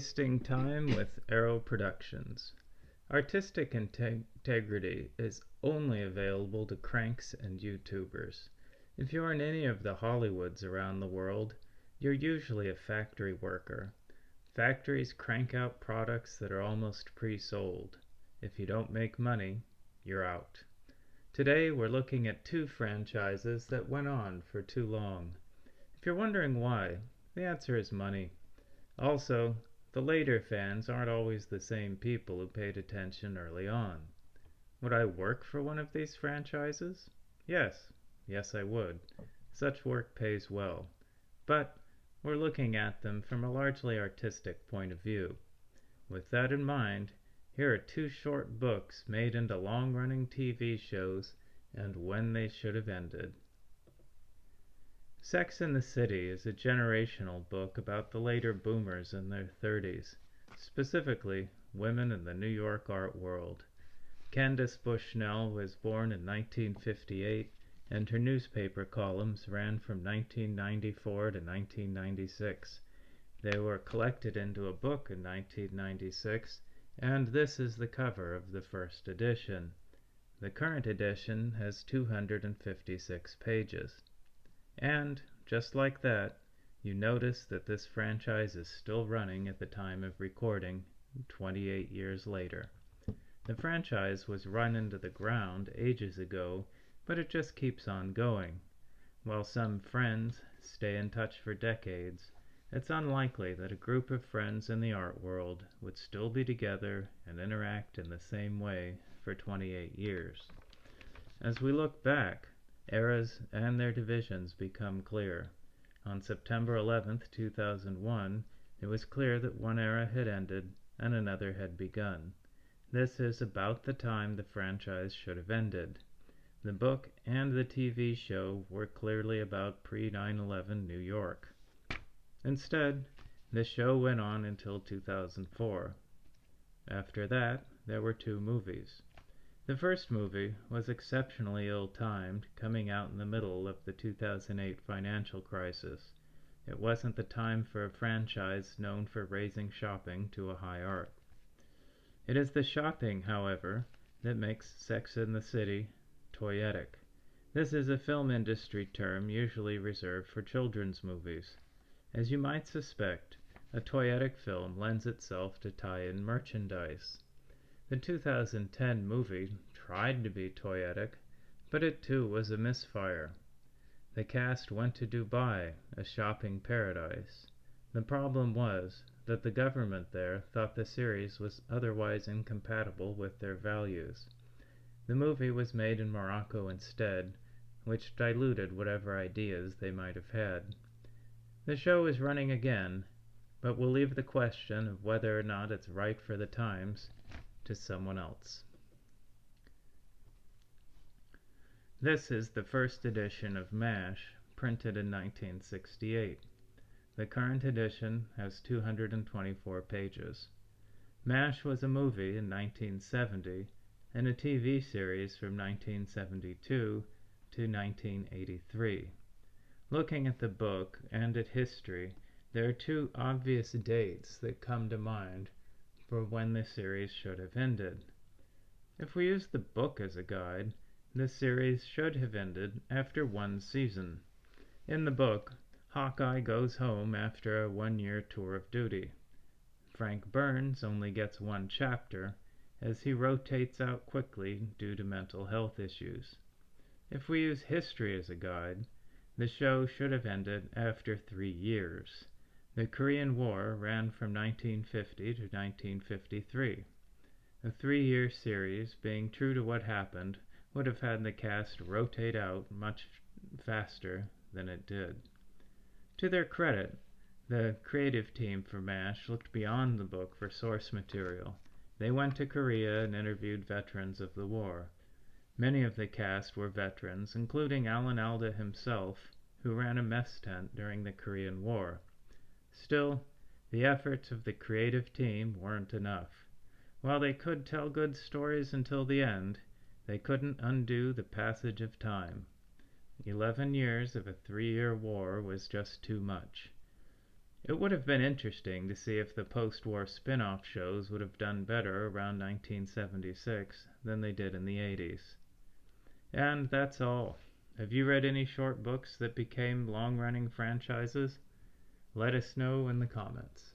Wasting time with Arrow Productions. Artistic integrity is only available to cranks and YouTubers. If you're in any of the Hollywoods around the world, you're usually a factory worker. Factories crank out products that are almost pre-sold. If you don't make money, you're out. Today we're looking at two franchises that went on for too long. If you're wondering why, the answer is money. Also, the later fans aren't always the same people who paid attention early on. Would I work for one of these franchises? Yes. Yes, I would. Such work pays well. But we're looking at them from a largely artistic point of view. With that in mind, here are two short books made into long-running TV shows and when they should have ended. Sex and the City is a generational book about the later boomers in their 30s, specifically women in the New York art world. Candace Bushnell was born in 1958, and her newspaper columns ran from 1994 to 1996. They were collected into a book in 1996, and this is the cover of the first edition. The current edition has 256 pages. And, just like that, you notice that this franchise is still running at the time of recording, 28 years later. The franchise was run into the ground ages ago, but it just keeps on going. While some friends stay in touch for decades, it's unlikely that a group of friends in the art world would still be together and interact in the same way for 28 years. As we look back, eras and their divisions become clear. On September 11, 2001, it was clear that one era had ended and another had begun. This is about the time the franchise should have ended. The book and the TV show were clearly about pre-9/11 New York. Instead, the show went on until 2004. After that, there were two movies. The first movie was exceptionally ill-timed, coming out in the middle of the 2008 financial crisis. It wasn't the time for a franchise known for raising shopping to a high art. It is the shopping, however, that makes Sex and the City toyetic. This is a film industry term usually reserved for children's movies. As you might suspect, a toyetic film lends itself to tie-in merchandise. The 2010 movie tried to be toyetic, but it too was a misfire. The cast went to Dubai, a shopping paradise. The problem was that the government there thought the series was otherwise incompatible with their values. The movie was made in Morocco instead, which diluted whatever ideas they might have had. The show is running again, but we'll leave the question of whether or not it's right for the times to someone else. This is the first edition of MASH, printed in 1968. The current edition has 224 pages. MASH was a movie in 1970 and a TV series from 1972 to 1983. Looking at the book and at history, there are two obvious dates that come to mind for when the series should have ended. If we use the book as a guide, the series should have ended after one season. In the book, Hawkeye goes home after a one-year tour of duty. Frank Burns only gets one chapter, as he rotates out quickly due to mental health issues. If we use history as a guide, the show should have ended after 3 years. The Korean War ran from 1950 to 1953. A 3-year series, being true to what happened, would have had the cast rotate out much faster than it did. To their credit, the creative team for MASH looked beyond the book for source material. They went to Korea and interviewed veterans of the war. Many of the cast were veterans, including Alan Alda himself, who ran a mess tent during the Korean War. Still, the efforts of the creative team weren't enough. While they could tell good stories until the end, they couldn't undo the passage of time. 11 years of a 3-year war was just too much. It would have been interesting to see if the post-war spin-off shows would have done better around 1976 than they did in the 80s. And that's all. Have you read any short books that became long-running franchises? Let us know in the comments.